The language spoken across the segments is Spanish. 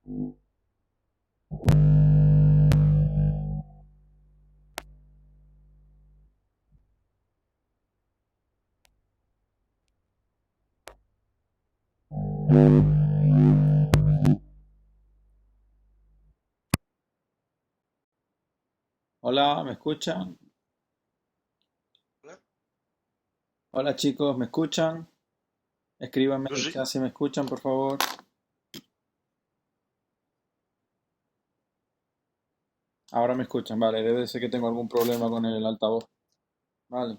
Hola, ¿me escuchan? Hola, Hola chicos, ¿me escuchan? Escríbanme yo en el sí. chat si me escuchan, por favor. Ahora me escuchan, vale, debe ser que tengo algún problema con el altavoz. Vale,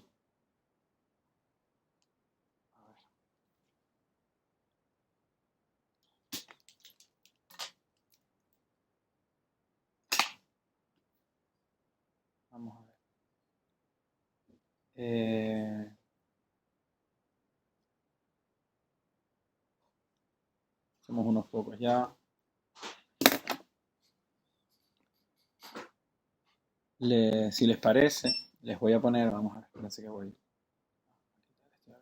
vamos a ver. Eh, Somos unos pocos ya. Si les parece, les voy a poner, vamos a ver, espérense que voy. Ahora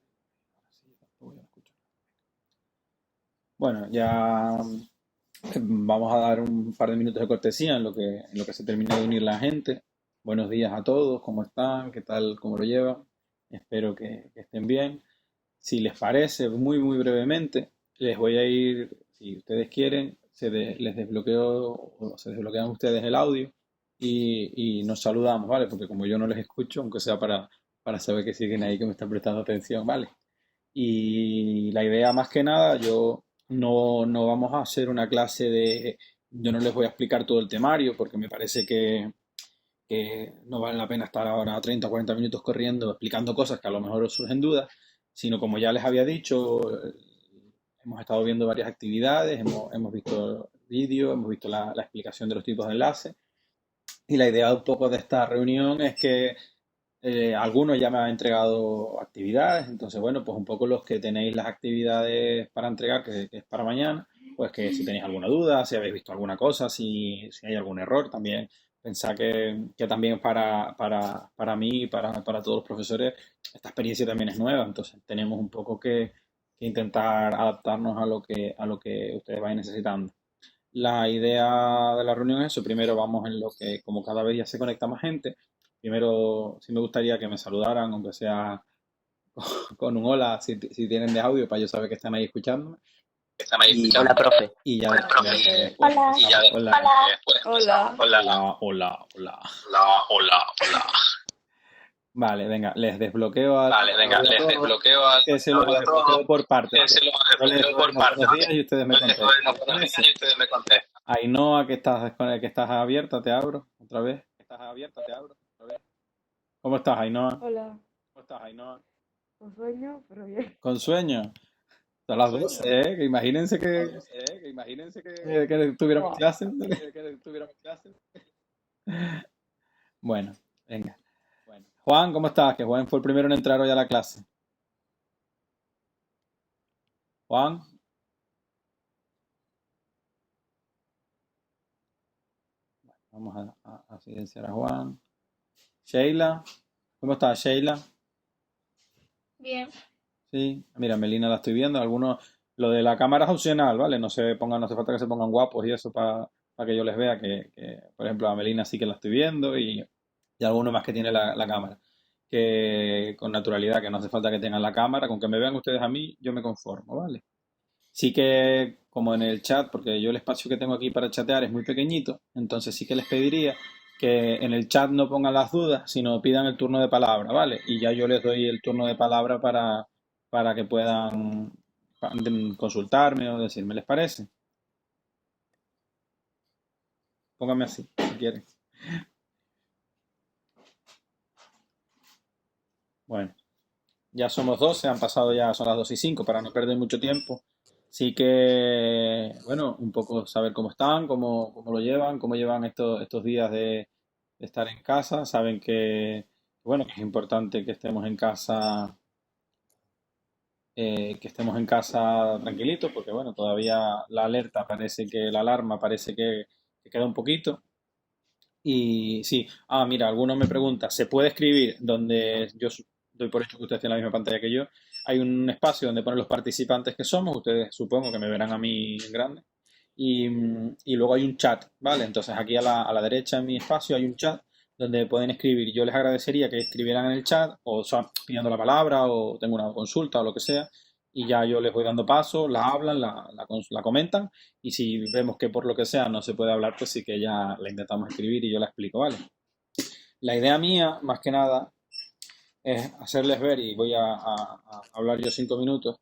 sí, tampoco ya lo escucho. Bueno, ya vamos a dar un par de minutos de cortesía en lo que se termina de unir la gente. Buenos días a todos, ¿cómo están? ¿Qué tal? ¿Cómo lo llevan? Espero que estén bien. Si les parece, muy, muy brevemente, les voy a ir, si ustedes quieren, les desbloqueo o se desbloquean ustedes el audio y nos saludamos, ¿vale? Porque como yo no les escucho, aunque sea para saber que siguen ahí, que me están prestando atención, ¿vale? Y la idea más que nada, yo no vamos a hacer una clase de, yo no les voy a explicar todo el temario porque me parece que no vale la pena estar ahora 30 o 40 minutos corriendo explicando cosas que a lo mejor os surgen dudas, sino como ya les había dicho, hemos estado viendo varias actividades, hemos visto vídeos, hemos visto la explicación de los tipos de enlaces y la idea un poco de esta reunión es que algunos ya me han entregado actividades, entonces bueno, pues un poco los que tenéis las actividades para entregar, que es para mañana, pues que si tenéis alguna duda, si habéis visto alguna cosa, si hay algún error, también pensad que también para mí y para todos los profesores esta experiencia también es nueva, entonces tenemos un poco que intentar adaptarnos a lo que ustedes vayan necesitando. La idea de la reunión es eso. Primero vamos en lo que, como cada vez ya se conecta más gente, primero sí me gustaría que me saludaran, aunque sea con un hola, si tienen de audio, para yo saber que están ahí escuchándome. Están ahí Y, escuchando. Hola, profe. y ya Hola, profe. después, Hola, Y ya hola, después. hola. Hola, hola, hola, hola. hola. Vale, venga, les desbloqueo Vale, el venga, audio a les todos. desbloqueo al Que se los audio a todos. desbloqueo por parte, Que ¿vale? se los Yo les desbloqueo doy por los parte, buenos días ¿vale? y ustedes me Yo les doy contestan. los ¿Les buenos días parece? y ustedes me contestan. Ainhoa, que estás abierta, te abro otra vez. ¿Estás abierta? Te abro otra vez. ¿Cómo estás, Ainhoa? Hola, ¿Cómo estás, Ainhoa? con sueño, pero bien. Con sueño. Son Con las sueño. 12, ¿eh? Que imagínense No lo sé, que imagínense que tuviéramos Buah. clases. que tuviéramos clases. Bueno, venga. Bueno, Juan, ¿cómo estás? Que Juan fue el primero en entrar hoy a la clase. Juan, vamos a silenciar a Juan. Sheila, ¿cómo estás, Sheila? Bien. Sí, mira, Melina la estoy viendo. Algunos, lo de la cámara es opcional, ¿vale? No hace falta que se pongan guapos y eso para que yo les vea por ejemplo, a Melina sí que la estoy viendo y alguno más que tiene la cámara. Que con naturalidad, que no hace falta que tengan la cámara, con que me vean ustedes a mí, yo me conformo, ¿vale? Sí que, como en el chat, porque yo el espacio que tengo aquí para chatear es muy pequeñito, entonces sí que les pediría que en el chat no pongan las dudas, sino pidan el turno de palabra, ¿vale? Y ya yo les doy el turno de palabra para que puedan consultarme o decirme, ¿les parece? Pónganme así, si quieren. Bueno, ya somos 12, han pasado ya, son las 2:05, para no perder mucho tiempo. Sí que, bueno, un poco saber cómo están, cómo lo llevan, cómo llevan estos días de estar en casa. Saben bueno, que es importante que estemos en casa, tranquilitos, porque bueno, todavía la alerta parece que, la alarma parece que queda un poquito. Y sí, mira, alguno me pregunta, ¿se puede escribir donde doy por hecho que ustedes tienen la misma pantalla que yo? Hay un espacio donde ponen los participantes que somos, ustedes supongo que me verán a mí en grande. y luego hay un chat, ¿vale? Entonces aquí a la derecha en mi espacio hay un chat donde pueden escribir. Yo les agradecería que escribieran en el chat, o sea, pidiendo la palabra, o tengo una consulta, o lo que sea, y ya yo les voy dando paso, la hablan, la comentan, y si vemos que por lo que sea no se puede hablar, pues sí que ya la intentamos escribir y yo la explico, ¿vale? La idea mía, más que nada, es hacerles ver, y voy a hablar yo 5 minutos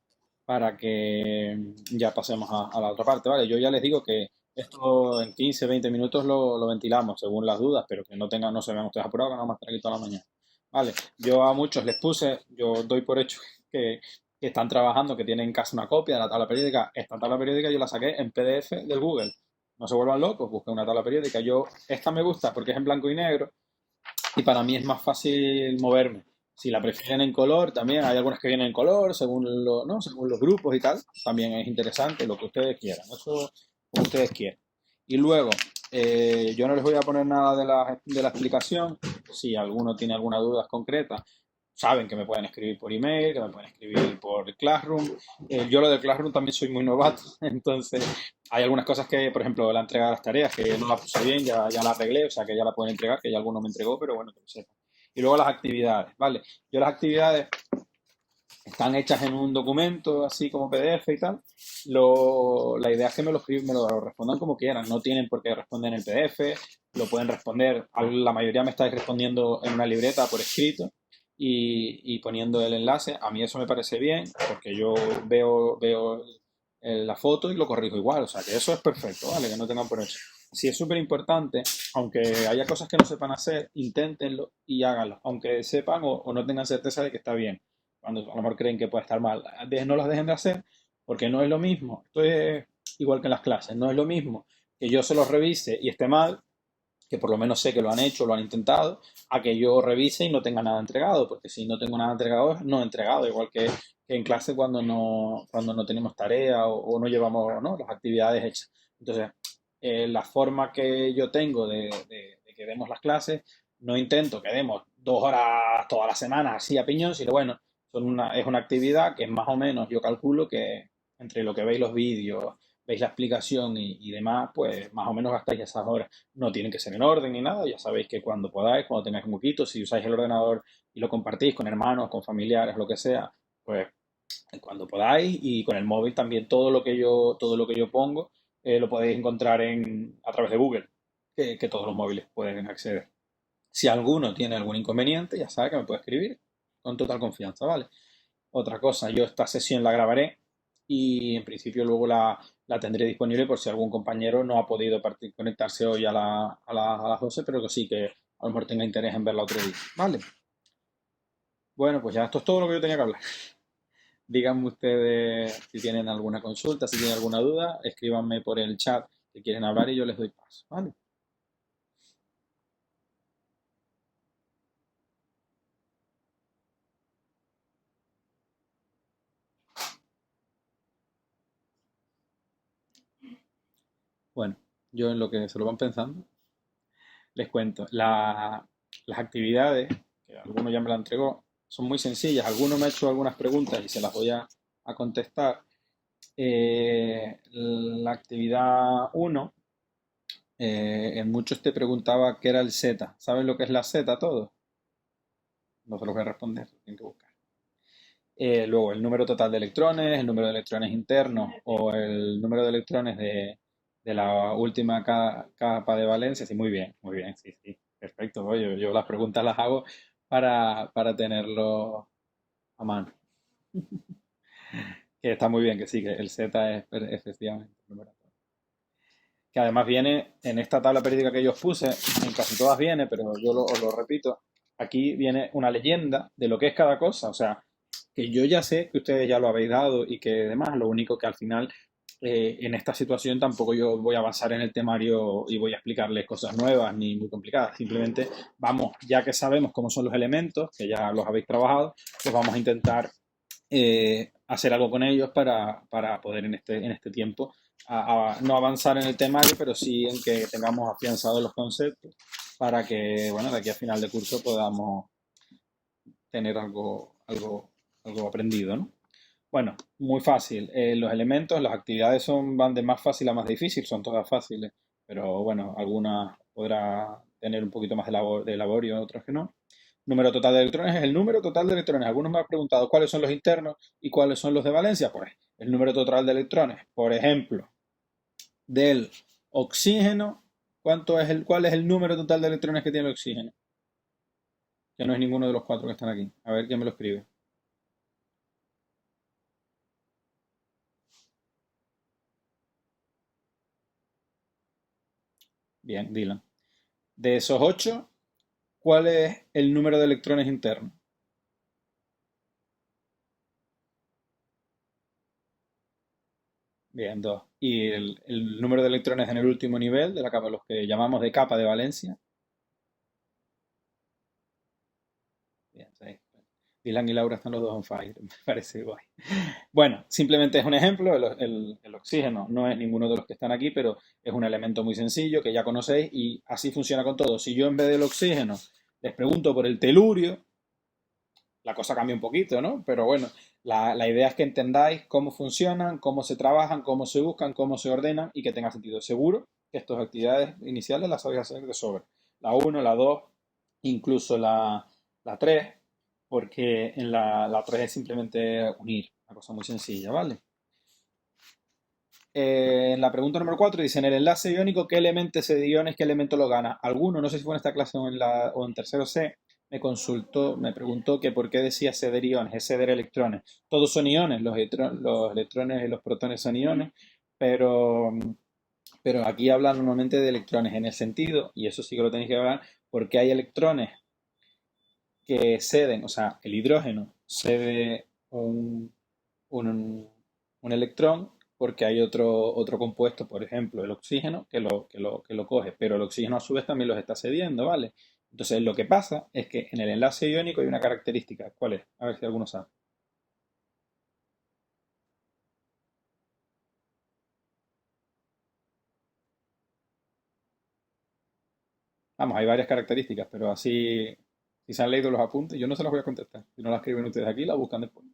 para que ya pasemos a la otra parte, ¿vale? Yo ya les digo que esto en 15, 20 minutos lo ventilamos según las dudas, pero que no se vean ustedes apurados, que no vamos a estar aquí toda la mañana. Vale, yo a muchos les puse, yo doy por hecho que están trabajando, que tienen en casa una copia de la tabla periódica. Esta tabla periódica yo la saqué en PDF del Google. No se vuelvan locos, busquen una tabla periódica. Esta me gusta porque es en blanco y negro y para mí es más fácil moverme. Si la prefieren en color, también hay algunas que vienen en color, ¿no? Según los grupos y tal, también es interesante, lo que ustedes quieran, eso como ustedes quieran. Y luego, yo no les voy a poner nada de la explicación. Si alguno tiene alguna duda concreta, saben que me pueden escribir por email, que me pueden escribir por Classroom. Yo lo del Classroom también soy muy novato, entonces hay algunas cosas que, por ejemplo, la entrega de las tareas, que no la puse bien, ya la arreglé, o sea que ya la pueden entregar, que ya alguno me entregó, pero bueno, que lo sepan. Y luego las actividades, ¿vale? Yo las actividades están hechas en un documento, así como PDF y tal. La idea es que me lo respondan como quieran, no tienen por qué responder en el PDF, lo pueden responder, la mayoría me estáis respondiendo en una libreta por escrito y poniendo el enlace. A mí eso me parece bien, porque yo veo la foto y lo corrijo igual, o sea que eso es perfecto, ¿vale? Que no tengan por eso. Sí, es súper importante, aunque haya cosas que no sepan hacer, inténtenlo y háganlo, aunque sepan o no tengan certeza de que está bien, cuando a lo mejor creen que puede estar mal. No las dejen de hacer, porque no es lo mismo. Esto es igual que en las clases, no es lo mismo que yo se los revise y esté mal, que por lo menos sé que lo han hecho, lo han intentado, a que yo revise y no tenga nada entregado, porque si no tengo nada entregado, no he entregado, igual que en clase cuando no tenemos tarea o no llevamos, ¿no?, las actividades hechas. Entonces, la forma que yo tengo de que demos las clases, no intento que demos 2 horas toda la semana así a piñón, sino bueno, es una actividad que más o menos yo calculo que entre lo que veis los vídeos, veis la explicación y demás, pues más o menos gastáis esas horas. No tienen que ser en orden ni nada, ya sabéis que cuando podáis, cuando tengáis un poquito, si usáis el ordenador y lo compartís con hermanos, con familiares, lo que sea, pues cuando podáis, y con el móvil también todo lo que yo pongo lo podéis encontrar a través de Google, que todos los móviles pueden acceder. Si alguno tiene algún inconveniente, ya sabe que me puede escribir con total confianza, ¿vale? Otra cosa, yo esta sesión la grabaré y en principio luego la tendré disponible por si algún compañero no ha podido conectarse hoy a las 12, pero que sí que a lo mejor tenga interés en verla otro día, ¿vale? Bueno, pues ya esto es todo lo que yo tenía que hablar. Díganme ustedes si tienen alguna consulta, si tienen alguna duda, escríbanme por el chat que quieren hablar y yo les doy paso, ¿vale? Bueno, yo en lo que se lo van pensando, les cuento. Las actividades, que alguno ya me la entregó, son muy sencillas. Alguno me ha hecho algunas preguntas y se las voy a contestar. La actividad 1, en muchos te preguntaba qué era el Z. ¿Saben lo que es la Z todo? No se los voy a responder, tienen que buscar. Luego, el número total de electrones, el número de electrones internos o el número de electrones de la última capa de valencia. Sí, muy bien, sí, sí, perfecto. Oye, yo las preguntas las hago para tenerlo a mano. Que está muy bien, que sí, que el Z es efectivamente el número. Que además viene en esta tabla periódica que yo os puse, en casi todas viene, pero yo os lo repito, aquí viene una leyenda de lo que es cada cosa, o sea, que yo ya sé que ustedes ya lo habéis dado y que demás, lo único que al final en esta situación tampoco yo voy a avanzar en el temario y voy a explicarles cosas nuevas ni muy complicadas, simplemente vamos, ya que sabemos cómo son los elementos, que ya los habéis trabajado, pues vamos a intentar hacer algo con ellos para poder en este tiempo no avanzar en el temario, pero sí en que tengamos afianzados los conceptos para que, bueno, de aquí a final de curso podamos tener algo aprendido, ¿no? Bueno, muy fácil. Los elementos, las actividades van de más fácil a más difícil, son todas fáciles, pero bueno, algunas podrá tener un poquito más de laborio, otras que no. Número total de electrones es el número total de electrones. Algunos me han preguntado cuáles son los internos y cuáles son los de valencia. Pues el número total de electrones, por ejemplo, del oxígeno, ¿cuál es el número total de electrones que tiene el oxígeno? Que no es ninguno de los cuatro que están aquí. A ver quién me lo escribe. Bien, Dylan. De esos 8, ¿cuál es el número de electrones internos? Bien, 2. ¿Y el número de electrones en el último nivel de la capa, los que llamamos de capa de valencia? Bien, 6. Dylan y Laura están los dos on fire, me parece guay. Bueno, simplemente es un ejemplo, el oxígeno no es ninguno de los que están aquí, pero es un elemento muy sencillo que ya conocéis y así funciona con todo. Si yo en vez del oxígeno les pregunto por el telurio, la cosa cambia un poquito, ¿no? Pero bueno, la idea es que entendáis cómo funcionan, cómo se trabajan, cómo se buscan, cómo se ordenan y que tenga sentido. Seguro que estas actividades iniciales las sabéis hacer de sobra. La uno, la 2, incluso la 3, porque en la 3 es simplemente unir, una cosa muy sencilla, ¿vale? En la pregunta número 4 dice, en el enlace iónico, ¿qué elemento de iones, qué elemento lo gana? Alguno, no sé si fue en esta clase o en tercero C, me preguntó que por qué decía ceder iones, es ceder electrones. Todos son iones, los electrones y los protones son iones, pero, pero aquí hablan normalmente de electrones en el sentido, y eso sí que lo tenéis que hablar, porque hay electrones que ceden, o sea, el hidrógeno cede un, un electrón porque hay otro compuesto, por ejemplo, el oxígeno, que lo coge, pero el oxígeno a su vez también los está cediendo, ¿vale? Entonces lo que pasa es que en el enlace iónico hay una característica. ¿Cuál es? A ver si alguno sabe. Vamos, hay varias características, pero así, si se han leído los apuntes, yo no se las voy a contestar. Si no las escriben ustedes aquí, las buscan después.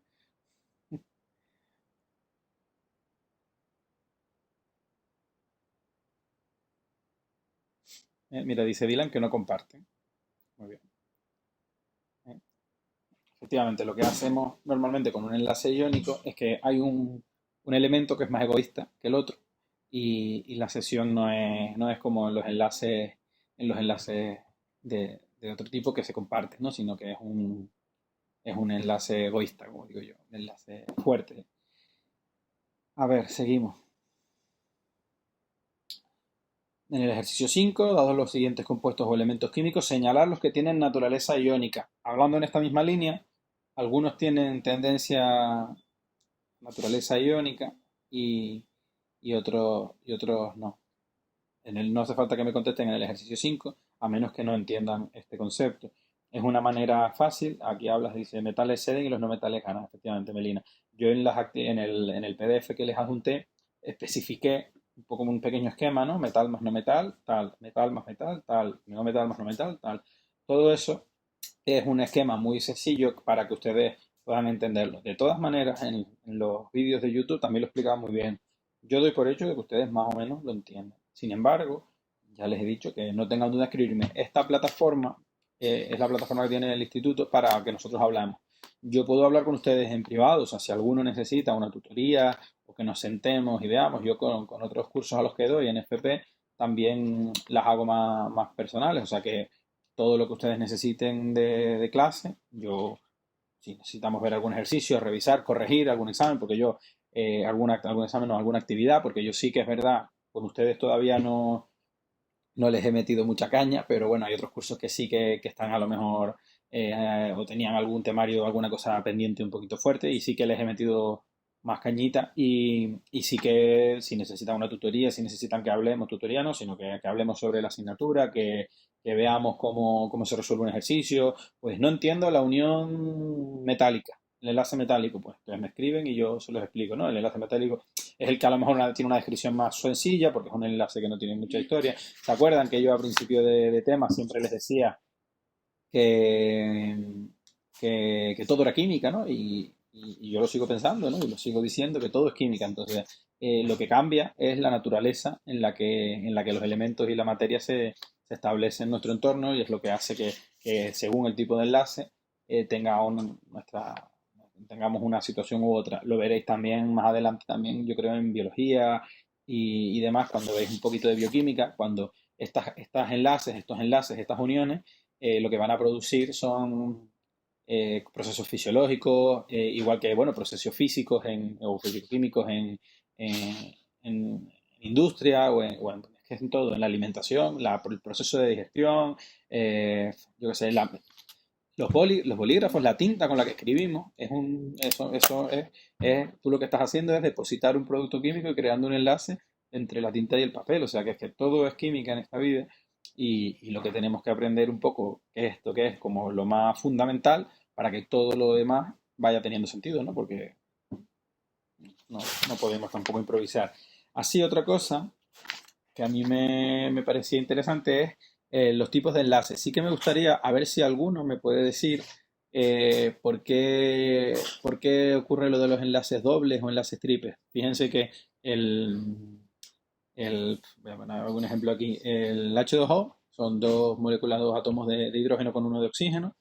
Mira, dice Dylan que no comparte. Muy bien. ¿Eh? Efectivamente, lo que hacemos normalmente con un enlace iónico es que hay un elemento que es más egoísta que el otro y la sesión no es como en los enlaces de otro tipo que se comparten, ¿no? Sino que es un enlace egoísta, como digo yo, un enlace fuerte. A ver, seguimos. En el ejercicio 5, dados los siguientes compuestos o elementos químicos, señalar los que tienen naturaleza iónica. Hablando en esta misma línea, algunos tienen tendencia naturaleza iónica y, y otros no. No hace falta que me contesten en el ejercicio 5, a menos que no entiendan este concepto. Es una manera fácil, aquí hablas, dice, metales ceden y los no metales ganan, efectivamente, Melina. Yo en el PDF que les adjunté especifiqué un poco como un pequeño esquema, ¿no? Metal más no metal, tal, metal más metal, tal, no metal más no metal, tal. Todo eso es un esquema muy sencillo para que ustedes puedan entenderlo. De todas maneras, en los vídeos de YouTube también lo explicaba muy bien. Yo doy por hecho de que ustedes más o menos lo entienden. Sin embargo, ya les he dicho que no tengan duda de escribirme. Esta plataforma es la plataforma que tiene el instituto para que nosotros hablamos. Yo puedo hablar con ustedes en privado, o sea, si alguno necesita una tutoría o que nos sentemos y veamos, yo con otros cursos a los que doy en FP también las hago más personales, o sea que todo lo que ustedes necesiten de clase. Yo, si necesitamos ver algún ejercicio, revisar, corregir algún examen, porque yo, algún examen o alguna actividad, porque yo sí que es verdad, con ustedes todavía no les he metido mucha caña, pero bueno, hay otros cursos que sí que están a lo mejor, o tenían algún temario o alguna cosa pendiente un poquito fuerte y sí que les he metido más cañita y sí que si necesitan una tutoría, si necesitan que hablemos, tutoría no, sino que hablemos sobre la asignatura, que veamos cómo se resuelve un ejercicio, pues no entiendo la unión metálica, el enlace metálico, pues entonces me escriben y yo se los explico, ¿no? El enlace metálico es el que a lo mejor tiene una descripción más sencilla porque es un enlace que no tiene mucha historia. ¿Se acuerdan que yo a principio de tema siempre les decía que, que todo era química, ¿no? y yo lo sigo pensando, ¿no? Y lo sigo diciendo que todo es química. Entonces, lo que cambia es la naturaleza en la que los elementos y la materia se establecen en nuestro entorno y es lo que hace que según el tipo de enlace tenga tengamos una situación u otra. Lo veréis también más adelante, también yo creo en biología y demás, cuando veis un poquito de bioquímica, cuando estos enlaces, estas uniones, lo que van a producir son procesos fisiológicos, igual que, bueno, procesos físicos o físico-químicos en, en industria es que en todo, en la alimentación, el proceso de digestión, yo qué sé, los bolígrafos, la tinta con la que escribimos, tú lo que estás haciendo es depositar un producto químico y creando un enlace entre la tinta y el papel. O sea que es que todo es química en esta vida y lo que tenemos que aprender un poco es esto que es como lo más fundamental para que todo lo demás vaya teniendo sentido, ¿no? Porque no podemos tampoco improvisar. Así otra cosa que a mí me parecía interesante es los tipos de enlaces. Sí que me gustaría a ver si alguno me puede decir por qué ocurre lo de los enlaces dobles o enlaces triples. Fíjense que voy a poner algún ejemplo aquí, el H2O son dos moléculas, dos átomos de hidrógeno con uno de oxígeno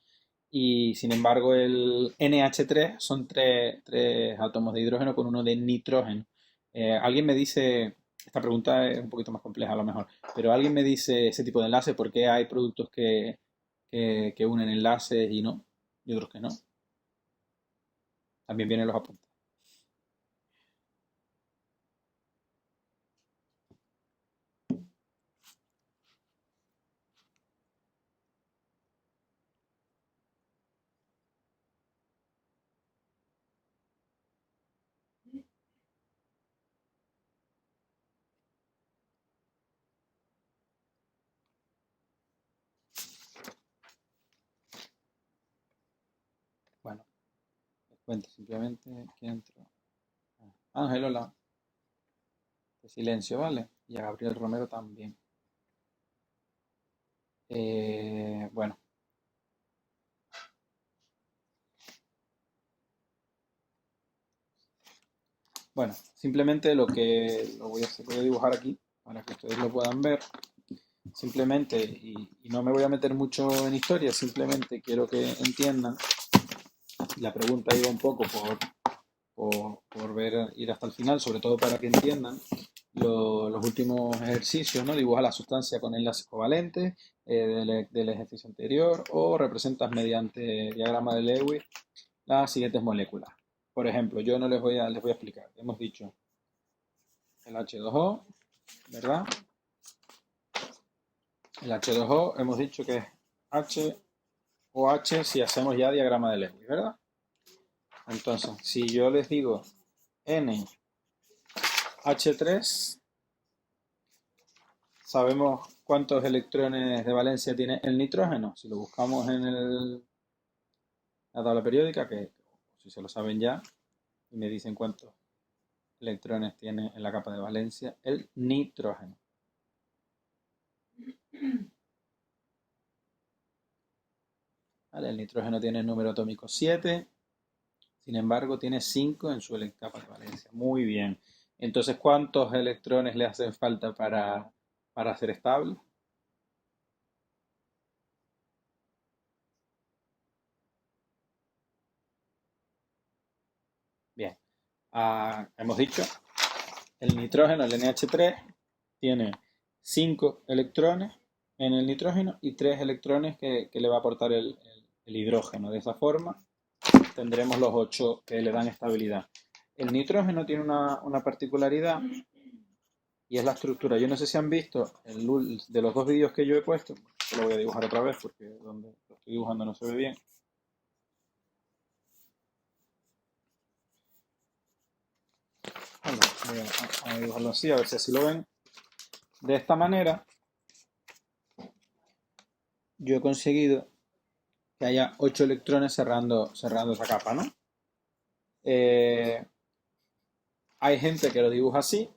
y sin embargo el NH3 son tres átomos de hidrógeno con uno de nitrógeno. Alguien me dice, esta pregunta es un poquito más compleja a lo mejor, pero alguien me dice ese tipo de enlace, ¿por qué hay productos que unen enlaces y otros que no? También vienen los apuntes. Bueno, les cuento simplemente que entro. Ángel, hola. De silencio, ¿vale? Y a Gabriel Romero también. Bueno, bueno, simplemente lo voy a dibujar aquí para que ustedes lo puedan ver. Simplemente, y no me voy a meter mucho en historia, simplemente quiero que entiendan. La pregunta iba un poco por ir hasta el final, sobre todo para que entiendan los últimos ejercicios, ¿no? Dibuja la sustancia con enlaces covalentes del ejercicio anterior o representas mediante diagrama de Lewis las siguientes moléculas. Por ejemplo, yo no les voy a explicar. Hemos dicho el H2O, ¿verdad? El H2O hemos dicho que es HOH si hacemos ya diagrama de Lewis, ¿verdad? Entonces, si yo les digo NH3, sabemos cuántos electrones de valencia tiene el nitrógeno. Si lo buscamos en la tabla periódica, que si se lo saben ya, y me dicen cuántos electrones tiene en la capa de valencia el nitrógeno. ¿Vale? El nitrógeno tiene el número atómico 7, sin embargo tiene 5 en su capa de valencia. Muy bien. Entonces, ¿cuántos electrones le hacen falta para ser estable? Bien. Hemos dicho, el nitrógeno, el NH3, tiene 5 electrones en el nitrógeno y 3 electrones que le va a aportar el hidrógeno. De esa forma tendremos los 8 que le dan estabilidad. El nitrógeno tiene una particularidad y es la estructura. Yo no sé si han visto de los dos vídeos que yo he puesto, lo voy a dibujar otra vez porque donde lo estoy dibujando no se ve bien. Bueno, voy a dibujarlo así, a ver si así lo ven. De esta manera, yo he conseguido que haya 8 electrones cerrando esa capa, ¿no? Hay gente que lo dibuja así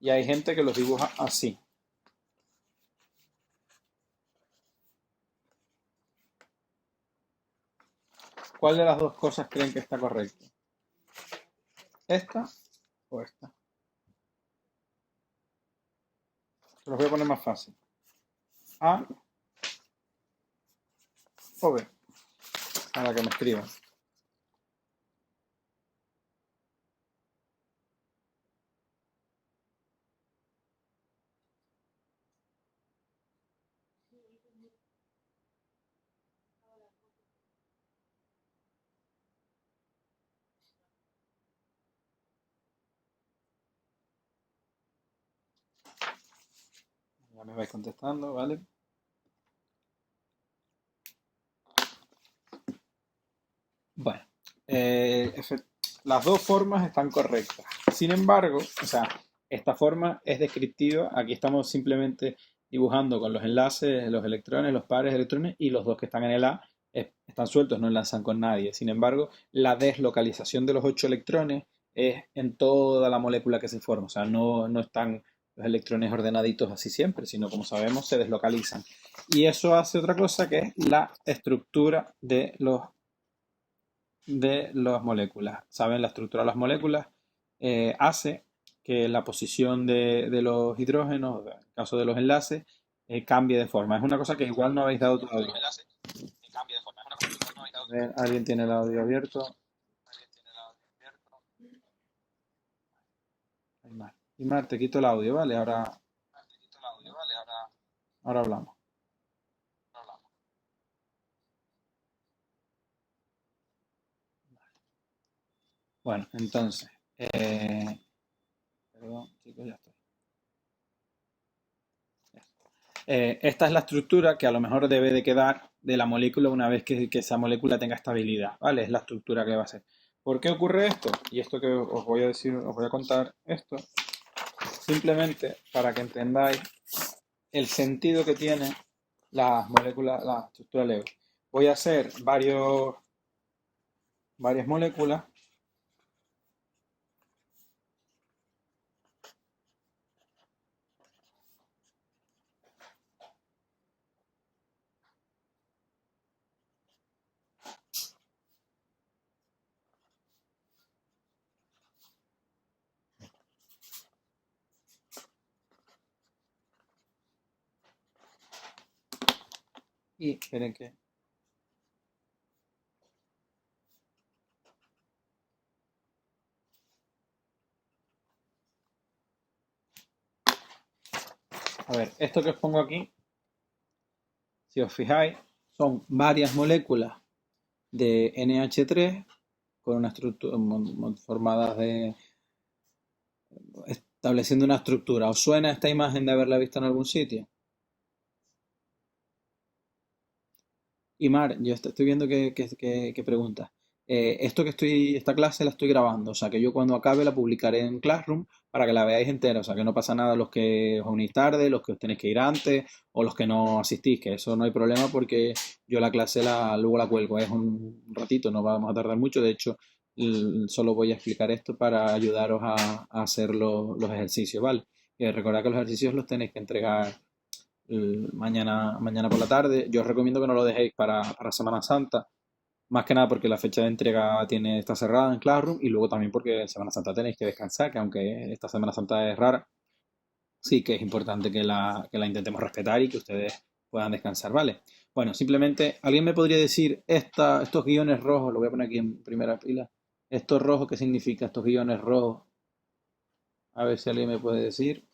y hay gente que los dibuja así. ¿Cuál de las dos cosas creen que está correcto? ¿Esta o esta? Se los voy a poner más fácil. A o B, para que me escriban. Ya me vais contestando, ¿vale? Bueno, las dos formas están correctas. Sin embargo, o sea, esta forma es descriptiva. Aquí estamos simplemente dibujando con los enlaces, los electrones, los pares de electrones y los dos que están en el A están sueltos, no enlazan con nadie. Sin embargo, la deslocalización de los 8 electrones es en toda la molécula que se forma. O sea, no están los electrones ordenaditos así siempre, sino como sabemos se deslocalizan. Y eso hace otra cosa que es la estructura de las moléculas. ¿Saben? La estructura de las moléculas hace que la posición de los hidrógenos, en el caso de los enlaces, cambie de forma. Es una cosa que igual no habéis dado todavía. A ver, ¿alguien tiene el audio abierto? Aymar. Aymar, te quito el audio, ¿vale? Ahora hablamos. Bueno, entonces, perdón, chicos, ya estoy. Esta es la estructura que a lo mejor debe de quedar de la molécula una vez que esa molécula tenga estabilidad, ¿vale? Es la estructura que va a ser. ¿Por qué ocurre esto? Y esto que os voy a decir, os voy a contar esto, simplemente para que entendáis el sentido que tiene las moléculas, la estructura Lego. Voy a hacer varias moléculas. Y esperen que... A ver, esto que os pongo aquí, si os fijáis, son varias moléculas de NH3 con una estructura formadas de estableciendo una estructura. ¿Os suena esta imagen de haberla visto en algún sitio? Y Mar, yo estoy viendo que preguntas. Esta clase la estoy grabando, o sea que yo cuando acabe la publicaré en Classroom para que la veáis entera, o sea que no pasa nada los que os unís tarde, los que os tenéis que ir antes o los que no asistís, que eso no hay problema porque yo la clase luego la cuelgo, es un ratito, no vamos a tardar mucho, de hecho solo voy a explicar esto para ayudaros a hacer los ejercicios, ¿vale? Y recordad que los ejercicios los tenéis que entregar mañana por la tarde. Yo os recomiendo que no lo dejéis para Semana Santa, más que nada porque la fecha de entrega está cerrada en Classroom y luego también porque en Semana Santa tenéis que descansar, que aunque esta Semana Santa es rara, sí que es importante que la intentemos respetar y que ustedes puedan descansar, ¿vale? Bueno, simplemente, ¿alguien me podría decir estos guiones rojos? Lo voy a poner aquí en primera fila. ¿Estos rojos qué significa? Estos guiones rojos. A ver si alguien me puede decir.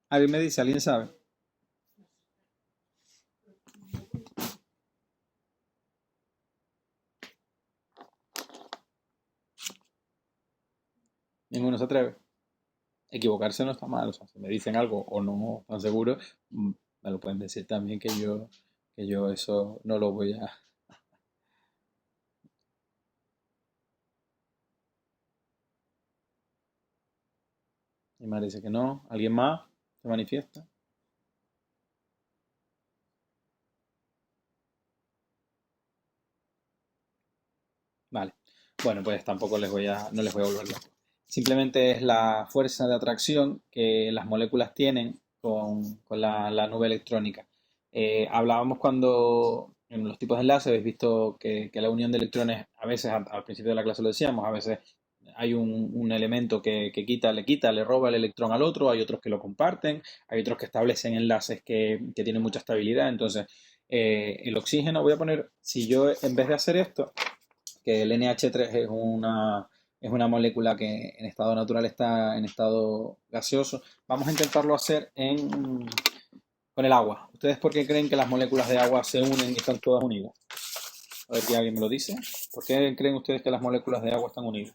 ¿Alguien me dice? ¿Alguien sabe? Ninguno se atreve. Equivocarse no está mal, o sea, si me dicen algo o no están seguros, me lo pueden decir también que yo eso no lo voy a... Mi madre dice que no. ¿Alguien más se manifiesta? Vale. Bueno, pues tampoco no les voy a volver loco. simplemente es la fuerza de atracción que las moléculas tienen con la nube electrónica. Hablábamos cuando en los tipos de enlaces habéis visto que la unión de electrones, a veces al principio de la clase lo decíamos, a veces hay un elemento que le roba el electrón al otro, hay otros que lo comparten, hay otros que establecen enlaces que tienen mucha estabilidad. Entonces, el oxígeno, voy a poner, si yo en vez de hacer esto, que el NH3 es una molécula que en estado natural está en estado gaseoso, vamos a intentarlo hacer con el agua. ¿Ustedes por qué creen que las moléculas de agua se unen y están todas unidas? A ver si alguien me lo dice. ¿Por qué creen ustedes que las moléculas de agua están unidas?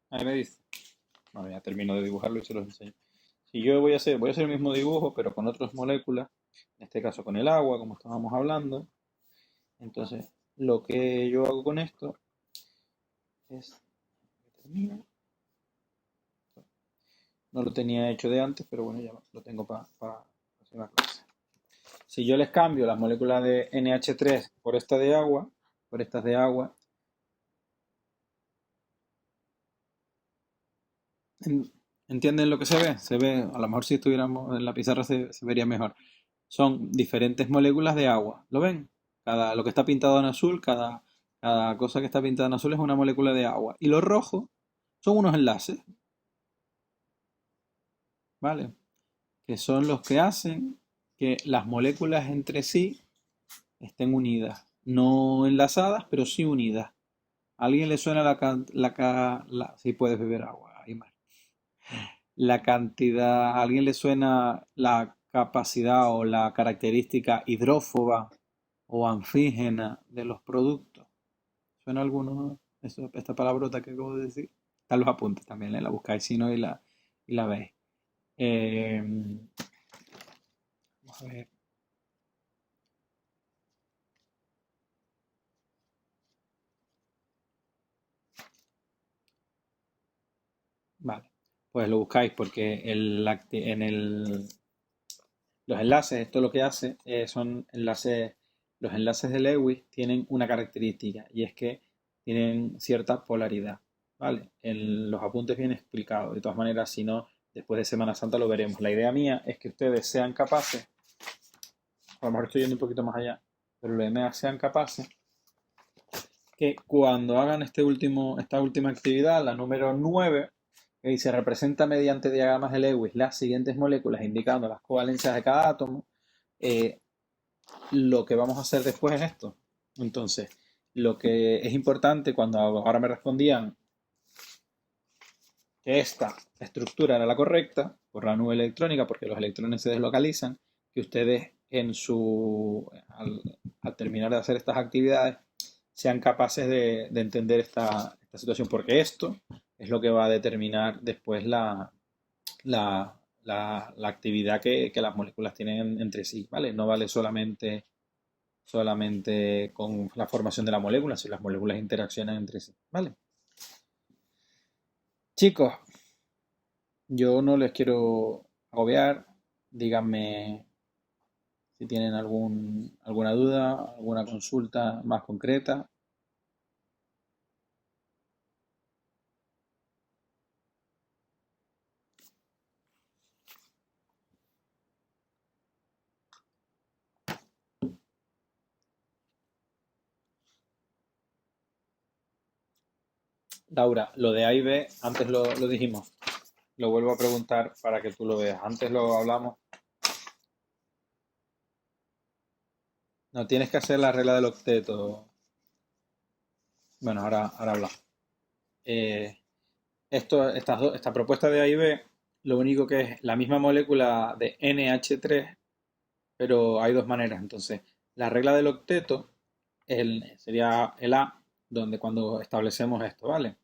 Ahí me dice. Bueno, ya termino de dibujarlo y se los enseño. Si yo voy a hacer el mismo dibujo, pero con otras moléculas, en este caso con el agua, como estábamos hablando. Entonces, lo que yo hago con esto es, termino. No lo tenía hecho de antes, pero bueno, ya lo tengo para hacer la clase. Si yo les cambio las moléculas de NH3 por esta de agua, por estas de agua, ¿entienden lo que se ve? Se ve, a lo mejor si estuviéramos en la pizarra se vería mejor. Son diferentes moléculas de agua. ¿Lo ven? Lo que está pintado en azul, cada cosa que está pintada en azul es una molécula de agua. Y los rojos son unos enlaces, ¿vale? Que son los que hacen que las moléculas entre sí estén unidas. No enlazadas, pero sí unidas. ¿A alguien le suena si puedes beber agua? Ahí más. La cantidad, ¿a alguien le suena la capacidad o la característica hidrófoba o anfígena de los productos? ¿Suena alguno esta palabrota que acabo de decir? Están los apuntes también, la buscáis si no y la veis. Eh, Vamos a ver. Vale, pues lo buscáis porque los enlaces, esto lo que hace son enlaces, los enlaces de Lewis tienen una característica y es que tienen cierta polaridad, ¿vale? En los apuntes viene explicado. De todas maneras, si no, después de Semana Santa lo veremos. La idea mía es que ustedes sean capaces, a lo mejor estoy yendo un poquito más allá, pero los demás sean capaces que cuando hagan esta última actividad, la número 9, que dice representa mediante diagramas de Lewis las siguientes moléculas indicando las covalencias de cada átomo, lo que vamos a hacer después es esto. Entonces, lo que es importante cuando ahora me respondían que esta estructura era la correcta por la nube electrónica, porque los electrones se deslocalizan, que ustedes al terminar de hacer estas actividades sean capaces de entender esta situación, porque esto es lo que va a determinar después la actividad que las moléculas tienen entre sí, ¿vale? No vale solamente con la formación de la molécula, si las moléculas interaccionan entre sí, ¿vale? Chicos, yo no les quiero agobiar, díganme si tienen alguna duda, alguna consulta más concreta. Laura, lo de A y B, antes lo dijimos. Lo vuelvo a preguntar para que tú lo veas. Antes lo hablamos. No, tienes que hacer la regla del octeto. Bueno, ahora hablamos. Esta propuesta de A y B, lo único que es la misma molécula de NH3, pero hay dos maneras. Entonces, la regla del octeto sería el A, donde cuando establecemos esto, ¿vale?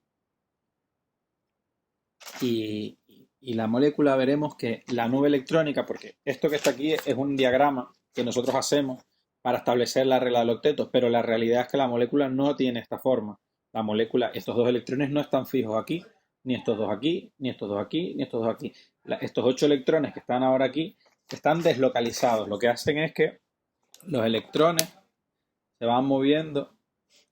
Y, y la molécula veremos que la nube electrónica, porque esto que está aquí es un diagrama que nosotros hacemos para establecer la regla del octeto, pero la realidad es que la molécula no tiene esta forma. La molécula, estos dos electrones no están fijos aquí, ni estos dos aquí, ni estos dos aquí, ni estos dos aquí. Estos 8 electrones que están ahora aquí están deslocalizados. Lo que hacen es que los electrones se van moviendo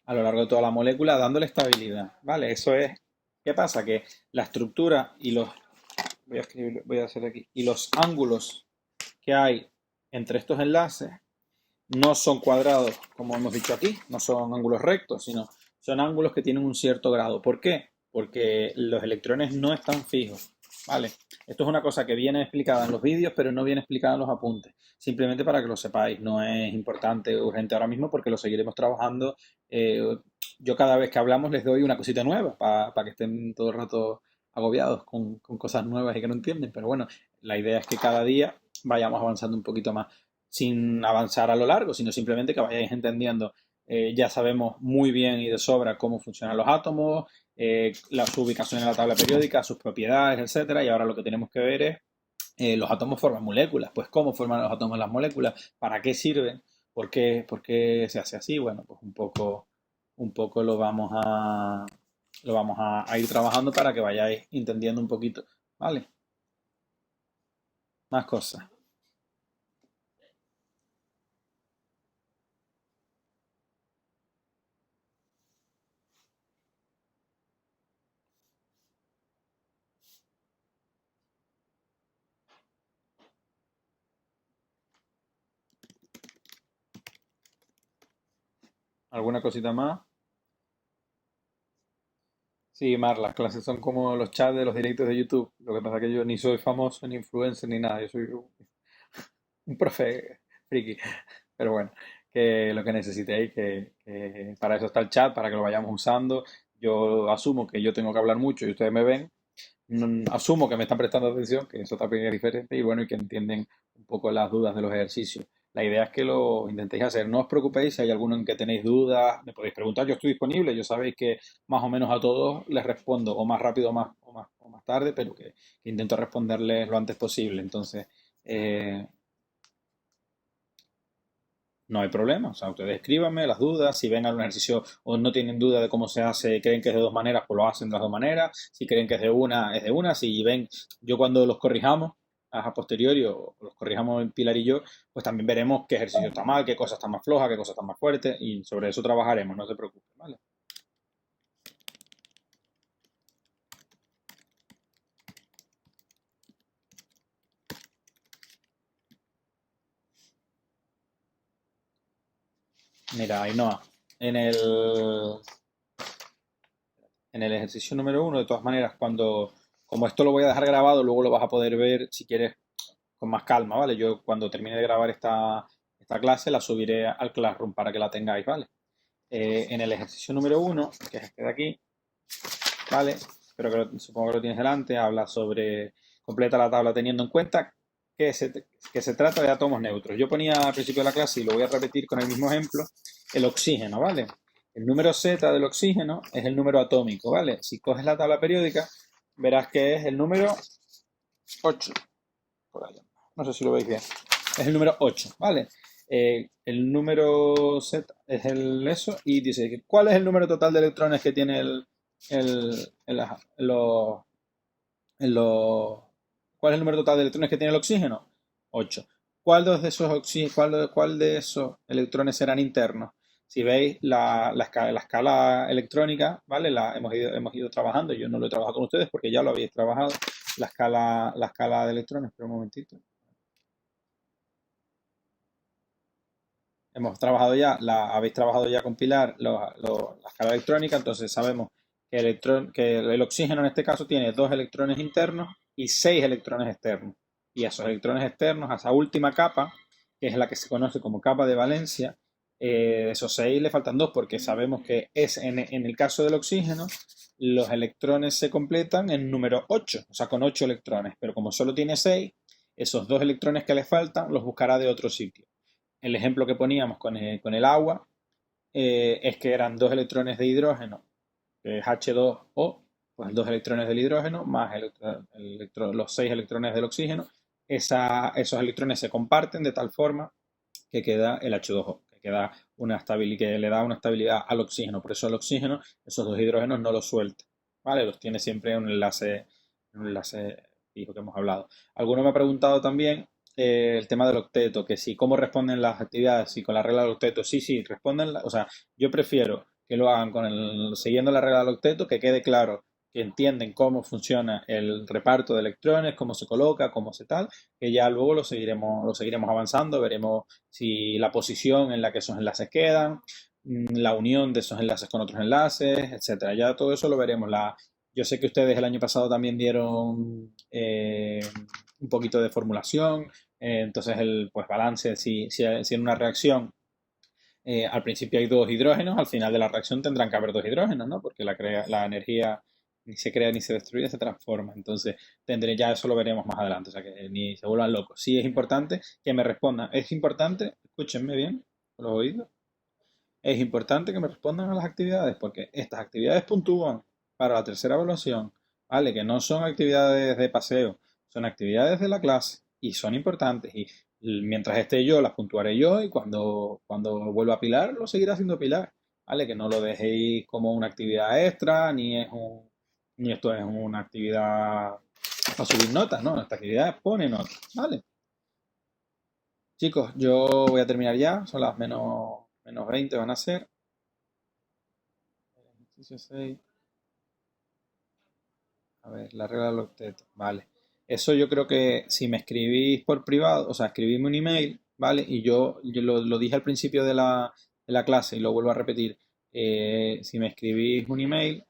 a lo largo de toda la molécula dándole estabilidad, ¿vale? Eso es, ¿qué pasa? Que la estructura y los, voy a escribir, voy a hacer aquí, y los ángulos que hay entre estos enlaces no son cuadrados, como hemos dicho aquí, no son ángulos rectos, sino son ángulos que tienen un cierto grado. ¿Por qué? Porque los electrones no están fijos, ¿vale? Esto es una cosa que viene explicada en los vídeos, pero no viene explicada en los apuntes. Simplemente para que lo sepáis, no es importante, urgente ahora mismo, porque lo seguiremos trabajando. Yo cada vez que hablamos les doy una cosita nueva para que estén todo el rato agobiados con cosas nuevas y que no entienden. Pero bueno, la idea es que cada día vayamos avanzando un poquito más sin avanzar a lo largo, sino simplemente que vayáis entendiendo. Ya sabemos muy bien y de sobra cómo funcionan los átomos, su ubicación en la tabla periódica, sus propiedades, etcétera, y ahora lo que tenemos que ver es los átomos forman moléculas. Pues cómo forman los átomos las moléculas, para qué sirven, por qué se hace así. Bueno, pues un poco lo vamos a ir trabajando para que vayáis entendiendo un poquito, ¿vale? Más cosas. ¿Alguna cosita más? Sí, Mar, las clases son como los chats de los directos de YouTube. Lo que pasa es que yo ni soy famoso, ni influencer, ni nada. Yo soy un profe friki. Pero bueno, que lo que necesitéis, que para eso está el chat, para que lo vayamos usando. Yo asumo que yo tengo que hablar mucho y ustedes me ven. Asumo que me están prestando atención, que eso también es diferente, y bueno, y que entienden un poco las dudas de los ejercicios. La idea es que lo intentéis hacer. No os preocupéis si hay alguno en que tenéis dudas, me podéis preguntar, yo estoy disponible, yo sabéis que más o menos a todos les respondo, o más rápido o más tarde, pero que intento responderles lo antes posible. Entonces, eh, no hay problema, o sea, ustedes escríbanme las dudas, si ven algún ejercicio o no tienen duda de cómo se hace, creen que es de dos maneras, pues lo hacen de las dos maneras, si creen que es de una, si ven, yo cuando los corrijamos a posteriori o los corrijamos en Pilar y yo, pues también veremos qué ejercicio está mal, qué cosa está más floja, qué cosa está más fuerte y sobre eso trabajaremos, no se preocupen, ¿vale? Mira, Ainhoa, en el, en el ejercicio número uno, de todas maneras, como esto lo voy a dejar grabado, luego lo vas a poder ver si quieres con más calma, ¿vale? Yo cuando termine de grabar esta clase la subiré al Classroom para que la tengáis, ¿vale? En el ejercicio número uno, que es este de aquí, ¿vale? Supongo que lo tienes delante, habla sobre, completa la tabla teniendo en cuenta que se trata de átomos neutros. Yo ponía al principio de la clase y lo voy a repetir con el mismo ejemplo, el oxígeno, ¿vale? El número Z del oxígeno es el número atómico, ¿vale? Si coges la tabla periódica, verás que es el número 8, por allá. No sé si lo veis bien. Es el número 8, ¿vale? El número Z es el eso y dice, ¿cuál es el número total de electrones que tiene el, el, lo- ¿cuál es el número total de electrones que tiene el oxígeno? 8. ¿Cuál de esos electrones serán internos? Si veis la escala electrónica, ¿vale? Hemos ido trabajando, yo no lo he trabajado con ustedes porque ya lo habéis trabajado, la escala de electrones, pero un momentito. Habéis trabajado ya con Pilar la escala electrónica, entonces sabemos que el oxígeno en este caso tiene 2 electrones internos y 6 electrones externos. Y a esos electrones externos, a esa última capa, que es la que se conoce como capa de valencia, de esos 6 le faltan 2 porque sabemos que en el caso del oxígeno, los electrones se completan en número 8, o sea, con 8 electrones, pero como solo tiene 6, esos 2 electrones que le faltan los buscará de otro sitio. El ejemplo que poníamos con el agua, es que eran dos electrones de hidrógeno, que es H2O, pues dos electrones del hidrógeno más los seis electrones del oxígeno. Esos electrones se comparten de tal forma que queda el H2O, que queda que le da una estabilidad al oxígeno. Por eso el oxígeno, esos dos hidrógenos no los suelta, ¿vale? Los tiene siempre en un enlace fijo que hemos hablado. Alguno me ha preguntado también el tema del octeto, que si cómo responden las actividades, si con la regla del octeto, sí, sí, responden, o sea, yo prefiero que lo hagan siguiendo la regla del octeto, que quede claro que entienden cómo funciona el reparto de electrones, cómo se coloca, cómo se tal, que ya luego lo seguiremos avanzando, veremos si la posición en la que esos enlaces quedan, la unión de esos enlaces con otros enlaces, etcétera. Ya todo eso lo veremos. Yo sé que ustedes el año pasado también dieron un poquito de formulación, entonces el pues, balance, si en una reacción al principio hay dos hidrógenos, al final de la reacción tendrán que haber dos hidrógenos, ¿no? Porque la energía ni se crea ni se destruye, se transforma. Entonces, ya eso lo veremos más adelante, o sea que ni se vuelvan locos. Sí es importante que me respondan. Es importante, escúchenme bien, con los oídos, es importante que me respondan a las actividades, porque estas actividades puntúan para la tercera evaluación, ¿vale? Que no son actividades de paseo, son actividades de la clase y son importantes. Y mientras esté yo, las puntuaré yo y cuando vuelva a Pilar, lo seguirá haciendo Pilar, ¿vale? Que no lo dejéis como una actividad extra, ni esto es una actividad para subir notas, ¿no? Esta actividad pone notas, ¿vale? Chicos, yo voy a terminar ya, son las menos 20 van a ser. Ejercicio 6. A ver, la regla del octeto. Vale. Eso yo creo que si me escribís por privado, o sea, escribidme un email, ¿vale? Y yo lo dije al principio de la clase y lo vuelvo a repetir. Si me escribís un email,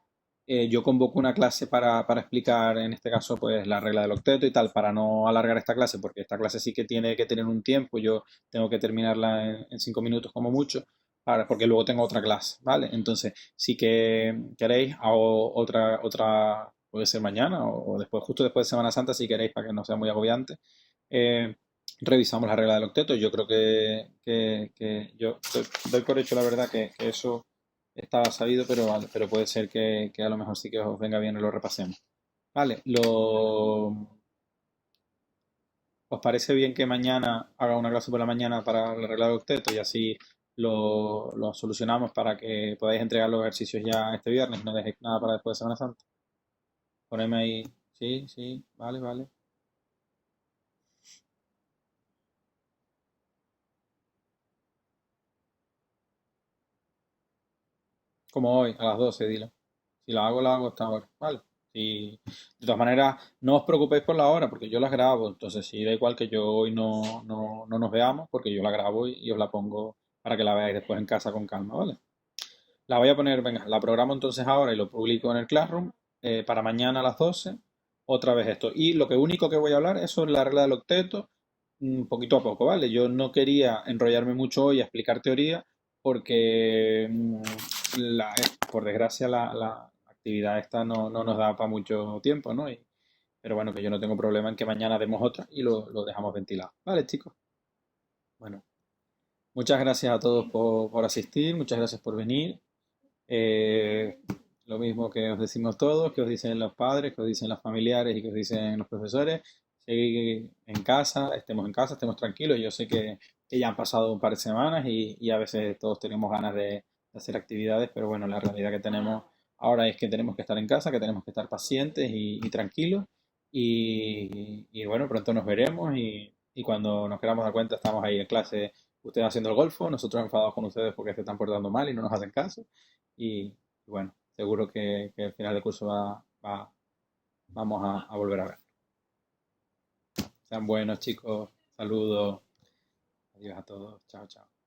yo convoco una clase para explicar, en este caso, pues la regla del octeto y tal, para no alargar esta clase, porque esta clase sí que tiene que tener un tiempo. Yo tengo que terminarla en 5 minutos como mucho, porque luego tengo otra clase, ¿vale? Entonces, si que queréis, hago otra puede ser mañana o después, justo después de Semana Santa, si queréis, para que no sea muy agobiante. Eh, Revisamos la regla del octeto. Yo creo que yo doy por hecho, la verdad, que eso estaba sabido, pero, vale, pero puede ser que a lo mejor sí que os venga bien y lo repasemos. Vale, ¿os parece bien que mañana haga una clase por la mañana para la regla del octeto y así lo solucionamos para que podáis entregar los ejercicios ya este viernes y no dejéis nada para después de Semana Santa? Poneme ahí. Sí, sí, vale, vale. Como hoy, a las 12 dilo. Si la hago hasta ahora. Vale. Si, de todas maneras, no os preocupéis por la hora, porque yo las grabo. Entonces, sí, da igual que yo hoy no nos veamos, porque yo la grabo y os la pongo para que la veáis después en casa con calma, ¿vale? La voy a poner, venga, la programo entonces ahora y lo publico en el Classroom para mañana a las 12. Otra vez esto. Y lo único que voy a hablar es sobre la regla del octeto, poquito a poco, ¿vale? Yo no quería enrollarme mucho hoy a explicar teoría porque, por desgracia, la actividad esta no nos da para mucho tiempo, ¿no? Pero bueno, que yo no tengo problema en que mañana demos otra y lo dejamos ventilado. ¿Vale, chicos? Bueno, muchas gracias a todos por asistir, muchas gracias por venir. Eh, lo mismo que os decimos todos, que os dicen los padres, que os dicen los familiares y que os dicen los profesores. Seguir en casa, estemos tranquilos. Yo sé que ya han pasado un par de semanas y a veces todos tenemos ganas de hacer actividades, pero bueno, la realidad que tenemos ahora es que tenemos que estar en casa, que tenemos que estar pacientes y tranquilos. Y bueno, pronto nos veremos y cuando nos queramos dar cuenta estamos ahí en clase, ustedes haciendo el golfo, nosotros enfadados con ustedes porque se están portando mal y no nos hacen caso. Y bueno, seguro que al final del curso vamos a volver a ver. Sean buenos, chicos. Saludos. Adiós a todos. Chao, chao.